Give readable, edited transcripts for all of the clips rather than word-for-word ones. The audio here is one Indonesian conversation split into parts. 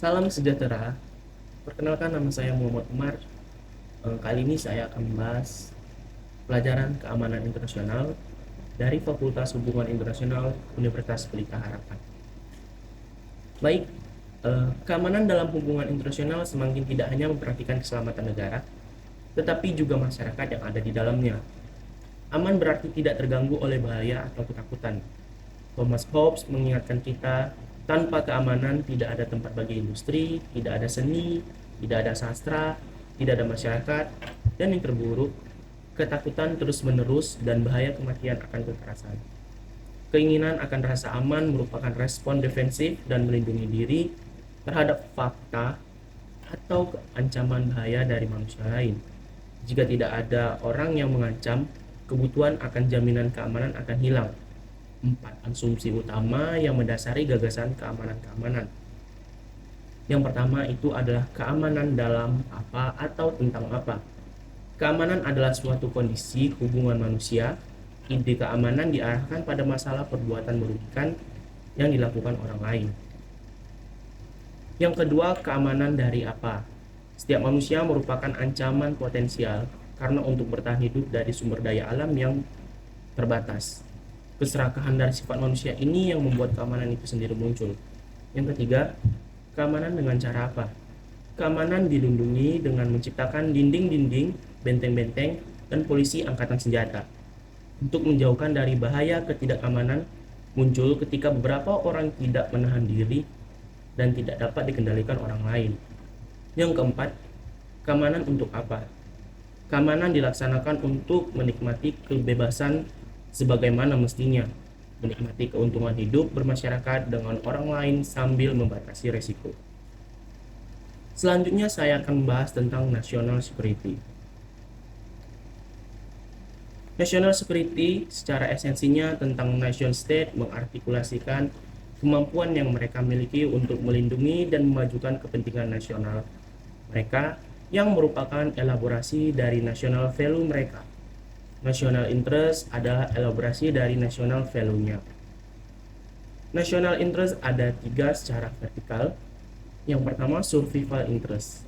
Salam sejahtera. Perkenalkan, nama saya Muhammad Umar. Kali ini saya akan membahas pelajaran keamanan internasional dari Fakultas Hubungan Internasional Universitas Pelita Harapan. Baik, keamanan dalam hubungan internasional semakin tidak hanya memperhatikan keselamatan negara, tetapi juga masyarakat yang ada di dalamnya. Aman berarti tidak terganggu oleh bahaya atau ketakutan. Thomas Hobbes mengingatkan kita, tanpa keamanan tidak ada tempat bagi industri, tidak ada seni, tidak ada sastra, tidak ada masyarakat, dan yang terburuk, ketakutan terus-menerus dan bahaya kematian akan kekerasan. Keinginan akan rasa aman merupakan respon defensif dan melindungi diri terhadap fakta atau ancaman bahaya dari manusia lain. Jika tidak ada orang yang mengancam, kebutuhan akan jaminan keamanan akan hilang. 4 asumsi utama yang mendasari gagasan keamanan-keamanan. Yang pertama itu adalah keamanan dalam apa atau tentang apa. Keamanan adalah suatu kondisi hubungan manusia. Ide keamanan diarahkan pada masalah perbuatan merugikan yang dilakukan orang lain. Yang kedua, keamanan dari apa. Setiap manusia merupakan ancaman potensial karena untuk bertahan hidup dari sumber daya alam yang terbatas. Keserakahan dari sifat manusia ini yang membuat keamanan itu sendiri muncul. Yang ketiga, keamanan dengan cara apa? Keamanan dilindungi dengan menciptakan dinding-dinding, benteng-benteng, dan polisi angkatan senjata. Untuk menjauhkan dari bahaya ketidakamanan muncul ketika beberapa orang tidak menahan diri dan tidak dapat dikendalikan orang lain. Yang keempat, keamanan untuk apa? Keamanan dilaksanakan untuk menikmati kebebasan sebagaimana mestinya, menikmati keuntungan hidup bermasyarakat dengan orang lain sambil membatasi resiko. Selanjutnya saya akan membahas tentang national security. National security secara esensinya tentang nation state mengartikulasikan kemampuan yang mereka miliki untuk melindungi dan memajukan kepentingan nasional mereka yang merupakan elaborasi dari national value mereka. National interest adalah elaborasi dari national value-nya. National interest ada 3 secara vertikal. Yang pertama, survival interest.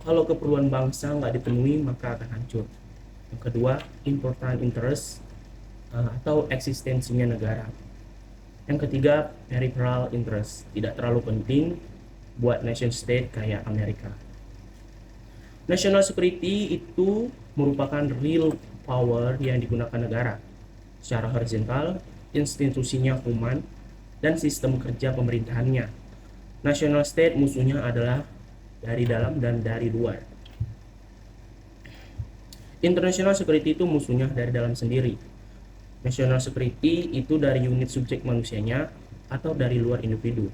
Kalau keperluan bangsa nggak dipenuhi, maka akan hancur. Yang kedua, important interest atau eksistensinya negara. Yang ketiga, peripheral interest. Tidak terlalu penting buat nation state kayak Amerika. National security itu merupakan real power yang digunakan negara. Secara horizontal, institusinya human, dan sistem kerja pemerintahannya. National state musuhnya adalah dari dalam dan dari luar. International security itu musuhnya dari dalam sendiri. National security itu dari unit subjek manusianya atau dari luar individu.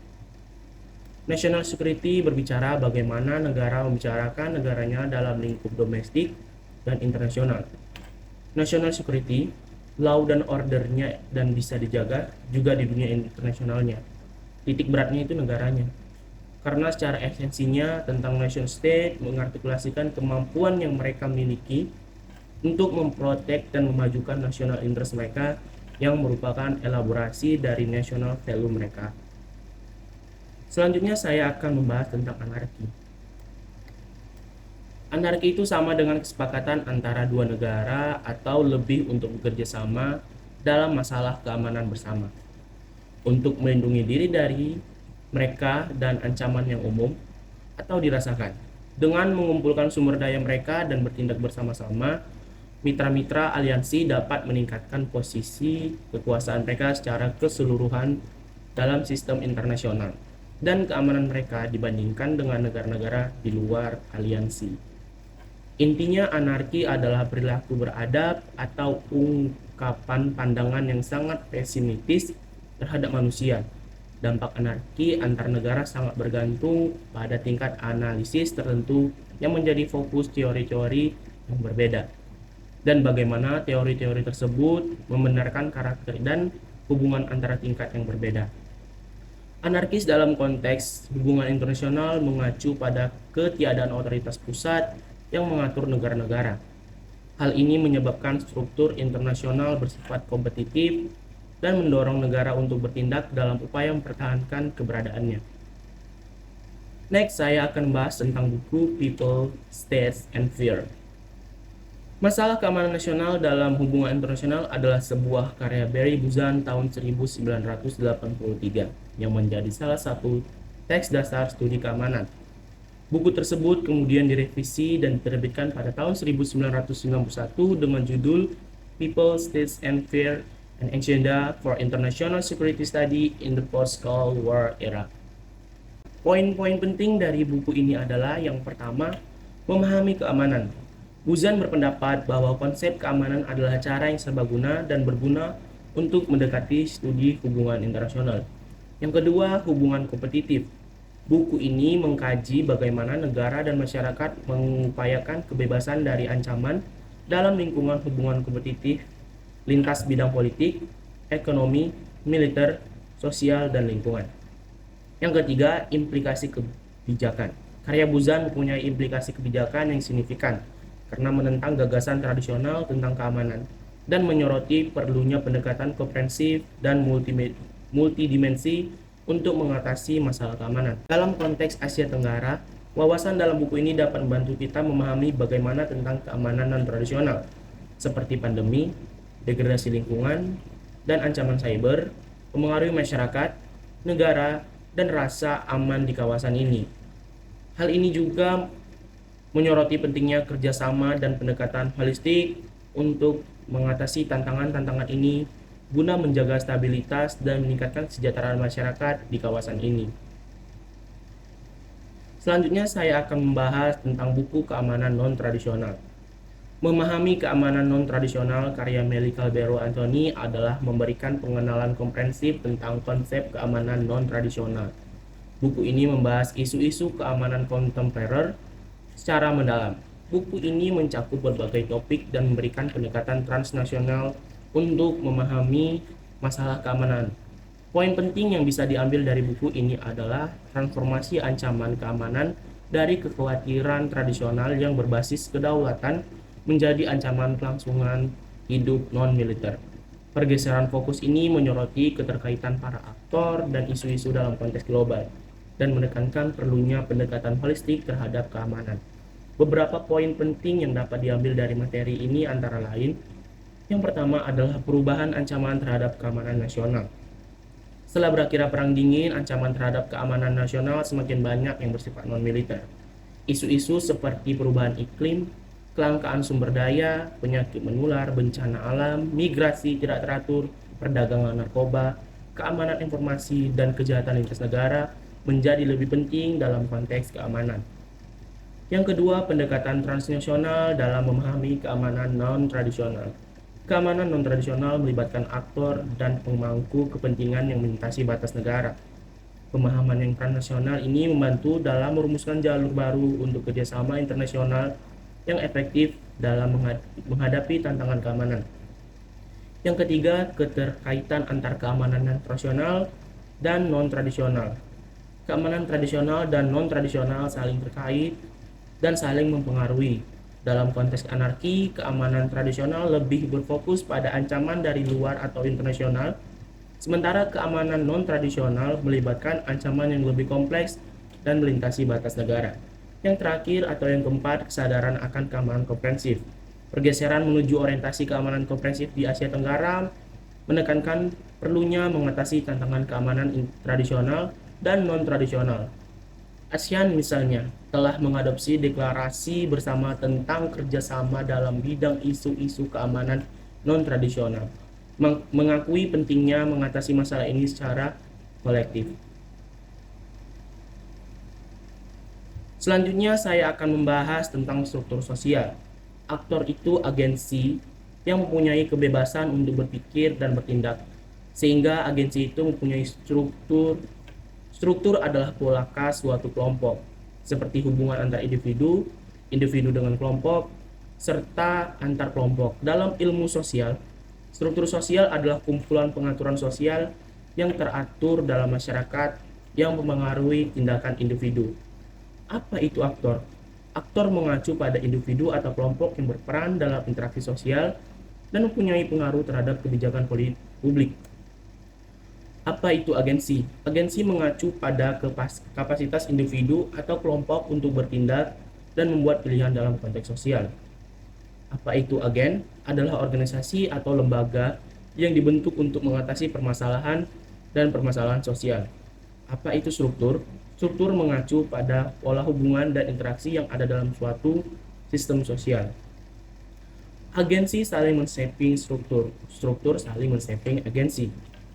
National security berbicara bagaimana negara membicarakan negaranya dalam lingkup domestik dan internasional. National security, law dan ordernya dan bisa dijaga juga di dunia internasionalnya. Titik beratnya itu negaranya. Karena secara esensinya tentang nation state mengartikulasikan kemampuan yang mereka miliki untuk memprotek dan memajukan national interest mereka yang merupakan elaborasi dari national value mereka. Selanjutnya saya akan membahas tentang anarki. Anarki itu sama dengan kesepakatan antara 2 negara atau lebih untuk bekerja sama dalam masalah keamanan bersama. Untuk melindungi diri dari mereka dan ancaman yang umum atau dirasakan. Dengan mengumpulkan sumber daya mereka dan bertindak bersama-sama, mitra-mitra aliansi dapat meningkatkan posisi kekuasaan mereka secara keseluruhan dalam sistem internasional dan keamanan mereka dibandingkan dengan negara-negara di luar aliansi. Intinya anarki adalah perilaku beradab atau ungkapan pandangan yang sangat pesimistis terhadap manusia. Dampak anarki antar negara sangat bergantung pada tingkat analisis tertentu yang menjadi fokus teori-teori yang berbeda dan bagaimana teori-teori tersebut membenarkan karakter dan hubungan antara tingkat yang berbeda. Anarkis dalam konteks hubungan internasional mengacu pada ketiadaan otoritas pusat yang mengatur negara-negara. Hal ini menyebabkan struktur internasional bersifat kompetitif dan mendorong negara untuk bertindak dalam upaya mempertahankan keberadaannya. Next, saya akan membahas tentang buku People, States, and Fear. Masalah keamanan nasional dalam hubungan internasional adalah sebuah karya Barry Buzan tahun 1983 yang menjadi salah satu teks dasar studi keamanan. Buku tersebut kemudian direvisi dan diterbitkan pada tahun 1991 dengan judul People, States, and Fear: An Agenda for International Security Study in the Post-Cold War Era. Poin-poin penting dari buku ini adalah yang pertama, memahami keamanan. Buzan berpendapat bahwa konsep keamanan adalah cara yang serbaguna dan berguna untuk mendekati studi hubungan internasional. Yang kedua, hubungan kompetitif. Buku ini mengkaji bagaimana negara dan masyarakat mengupayakan kebebasan dari ancaman dalam lingkungan hubungan kompetitif lintas bidang politik, ekonomi, militer, sosial, dan lingkungan. Yang ketiga, implikasi kebijakan. Karya Buzan mempunyai implikasi kebijakan yang signifikan karena menentang gagasan tradisional tentang keamanan dan menyoroti perlunya pendekatan komprehensif dan multidimensi untuk mengatasi masalah keamanan. Dalam konteks Asia Tenggara, wawasan dalam buku ini dapat membantu kita memahami bagaimana tentang keamanan non-tradisional, seperti pandemi, degradasi lingkungan, dan ancaman cyber, mempengaruhi masyarakat, negara, dan rasa aman di kawasan ini. Hal ini juga menyoroti pentingnya kerjasama dan pendekatan holistik untuk mengatasi tantangan-tantangan ini guna menjaga stabilitas dan meningkatkan kesejahteraan masyarakat di kawasan ini. Selanjutnya saya akan membahas tentang buku keamanan non-tradisional. Memahami keamanan non-tradisional karya Melly Calbero Anthony adalah memberikan pengenalan komprehensif tentang konsep keamanan non-tradisional. Buku ini membahas isu-isu keamanan kontemporer secara mendalam. Buku ini mencakup berbagai topik dan memberikan pendekatan transnasional untuk memahami masalah keamanan. Poin penting yang bisa diambil dari buku ini adalah transformasi ancaman keamanan dari kekhawatiran tradisional yang berbasis kedaulatan menjadi ancaman kelangsungan hidup non-militer. Pergeseran fokus ini menyoroti keterkaitan para aktor dan isu-isu dalam konteks global dan menekankan perlunya pendekatan holistik terhadap keamanan. Beberapa poin penting yang dapat diambil dari materi ini antara lain, yang pertama adalah perubahan ancaman terhadap keamanan nasional. Setelah berakhirnya Perang Dingin, ancaman terhadap keamanan nasional semakin banyak yang bersifat non-militer. Isu-isu seperti perubahan iklim, kelangkaan sumber daya, penyakit menular, bencana alam, migrasi tidak teratur, perdagangan narkoba, keamanan informasi, dan kejahatan lintas negara menjadi lebih penting dalam konteks keamanan. Yang kedua, pendekatan transnasional dalam memahami keamanan non-tradisional. Keamanan non-tradisional melibatkan aktor dan pemangku kepentingan yang melintasi batas negara. Pemahaman yang transnasional ini membantu dalam merumuskan jalur baru untuk kerjasama internasional yang efektif dalam menghadapi tantangan keamanan. Yang ketiga, keterkaitan antar keamanan tradisional dan non-tradisional. Keamanan tradisional dan non-tradisional saling terkait dan saling mempengaruhi. Dalam konteks anarki, keamanan tradisional lebih berfokus pada ancaman dari luar atau internasional, sementara keamanan non-tradisional melibatkan ancaman yang lebih kompleks dan melintasi batas negara. Yang terakhir atau yang keempat, kesadaran akan keamanan komprehensif. Pergeseran menuju orientasi keamanan komprehensif di Asia Tenggara menekankan perlunya mengatasi tantangan keamanan tradisional dan non-tradisional. ASEAN misalnya telah mengadopsi deklarasi bersama tentang kerjasama dalam bidang isu-isu keamanan non-tradisional, mengakui pentingnya mengatasi masalah ini secara kolektif. Selanjutnya saya akan membahas tentang struktur sosial. Aktor itu agensi yang mempunyai kebebasan untuk berpikir dan bertindak, sehingga agensi itu mempunyai struktur. Struktur adalah pola khas suatu kelompok, seperti hubungan antar individu, individu dengan kelompok, serta antar kelompok. Dalam ilmu sosial, struktur sosial adalah kumpulan pengaturan sosial yang teratur dalam masyarakat yang mempengaruhi tindakan individu. Apa itu aktor? Aktor mengacu pada individu atau kelompok yang berperan dalam interaksi sosial dan mempunyai pengaruh terhadap kebijakan publik. Apa itu agensi? Agensi mengacu pada kapasitas individu atau kelompok untuk bertindak dan membuat pilihan dalam konteks sosial. Apa itu agen? Adalah organisasi atau lembaga yang dibentuk untuk mengatasi permasalahan dan permasalahan sosial. Apa itu struktur? Struktur mengacu pada pola hubungan dan interaksi yang ada dalam suatu sistem sosial. Agensi saling men-shaping struktur. Struktur saling men-shaping agensi.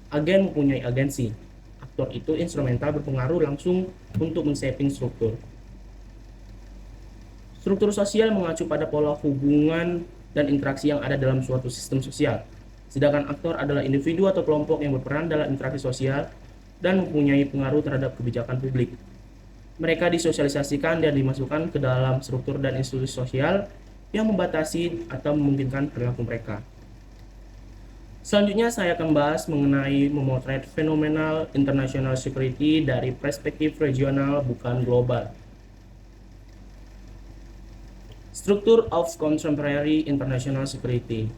Agen mempunyai agensi. Aktor itu instrumental berpengaruh langsung untuk men-shaping struktur. Struktur sosial mengacu pada pola hubungan dan interaksi yang ada dalam suatu sistem sosial. Sedangkan aktor adalah individu atau kelompok yang berperan dalam interaksi sosial dan mempunyai pengaruh terhadap kebijakan publik. Mereka disosialisasikan dan dimasukkan ke dalam struktur dan institusi sosial yang membatasi atau memungkinkan perilaku mereka. Selanjutnya saya akan bahas mengenai memotret fenomenal international security dari perspektif regional bukan global. Structure of contemporary international security.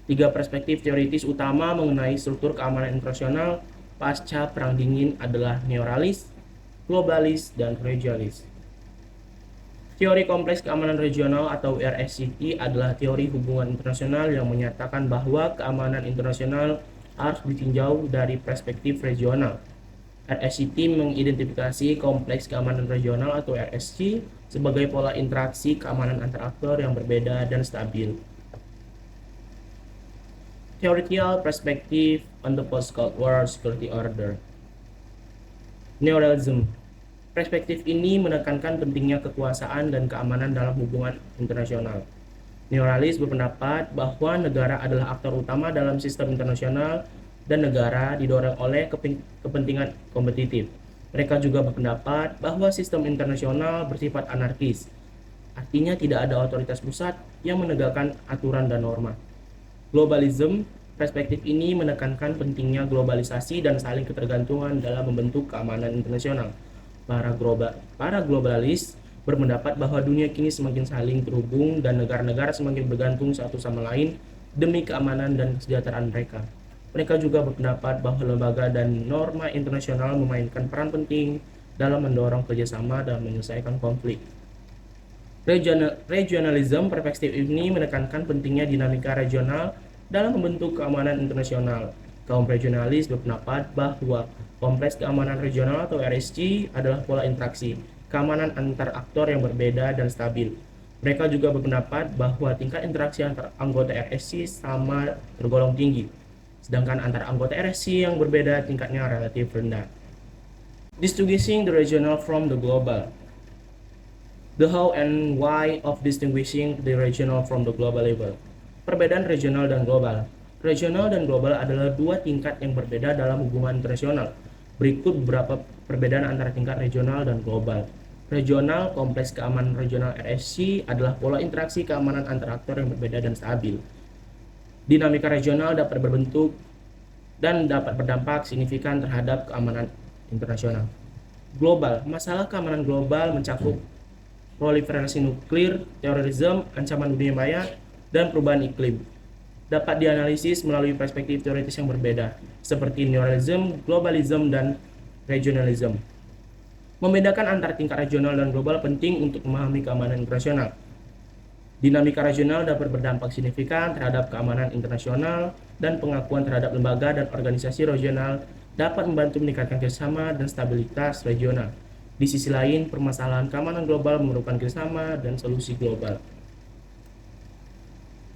3 perspektif teoritis utama mengenai struktur keamanan internasional pasca Perang Dingin adalah neoralis, globalis, dan regionalis. Teori kompleks keamanan regional atau RSCT adalah teori hubungan internasional yang menyatakan bahwa keamanan internasional harus ditinjau dari perspektif regional. RSCT mengidentifikasi kompleks keamanan regional atau RSC sebagai pola interaksi keamanan antar aktor yang berbeda dan stabil. Theoretical perspective on the post-Cold War security order. Neorealism. Perspektif ini menekankan pentingnya kekuasaan dan keamanan dalam hubungan internasional. Neoralis berpendapat bahwa negara adalah aktor utama dalam sistem internasional dan negara didorong oleh kepentingan kompetitif. Mereka juga berpendapat bahwa sistem internasional bersifat anarkis, artinya tidak ada otoritas pusat yang menegakkan aturan dan norma. Globalism, perspektif ini menekankan pentingnya globalisasi dan saling ketergantungan dalam membentuk keamanan internasional. Para globalis berpendapat bahwa dunia kini semakin saling terhubung dan negara-negara semakin bergantung satu sama lain demi keamanan dan kesejahteraan mereka. Mereka juga berpendapat bahwa lembaga dan norma internasional memainkan peran penting dalam mendorong kerjasama dan menyelesaikan konflik. Regionalism, perspektif ini menekankan pentingnya dinamika regional dalam membentuk keamanan internasional. Kaum regionalis berpendapat bahwa kompleks keamanan regional atau RSC adalah pola interaksi keamanan antar aktor yang berbeda dan stabil. Mereka juga berpendapat bahwa tingkat interaksi antar anggota RSC sama tergolong tinggi, sedangkan antar anggota RSC yang berbeda tingkatnya relatif rendah. Distinguishing the regional from the global. The how and why of distinguishing the regional from the global level. Perbedaan regional dan global. Regional dan global adalah 2 tingkat yang berbeda dalam hubungan internasional. Berikut beberapa perbedaan antara tingkat regional dan global. Regional, kompleks keamanan regional RSC adalah pola interaksi keamanan antara aktor yang berbeda dan stabil. Dinamika regional dapat berbentuk dan dapat berdampak signifikan terhadap keamanan internasional. Global, masalah keamanan global mencakup proliferasi nuklir, terorisme, ancaman dunia maya, dan perubahan iklim. Dapat dianalisis melalui perspektif teoritis yang berbeda, seperti neorealism, globalism, dan regionalism. Membedakan antara tingkat regional dan global penting untuk memahami keamanan internasional. Dinamika regional dapat berdampak signifikan terhadap keamanan internasional, dan pengakuan terhadap lembaga dan organisasi regional dapat membantu meningkatkan kerjasama dan stabilitas regional. Di sisi lain, permasalahan keamanan global memerlukan kerjasama dan solusi global.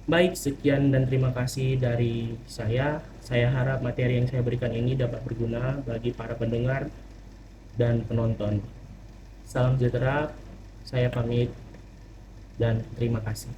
Baik, sekian dan terima kasih dari saya. Saya harap materi yang saya berikan ini dapat berguna bagi para pendengar dan penonton. Salam sejahtera, saya pamit dan terima kasih.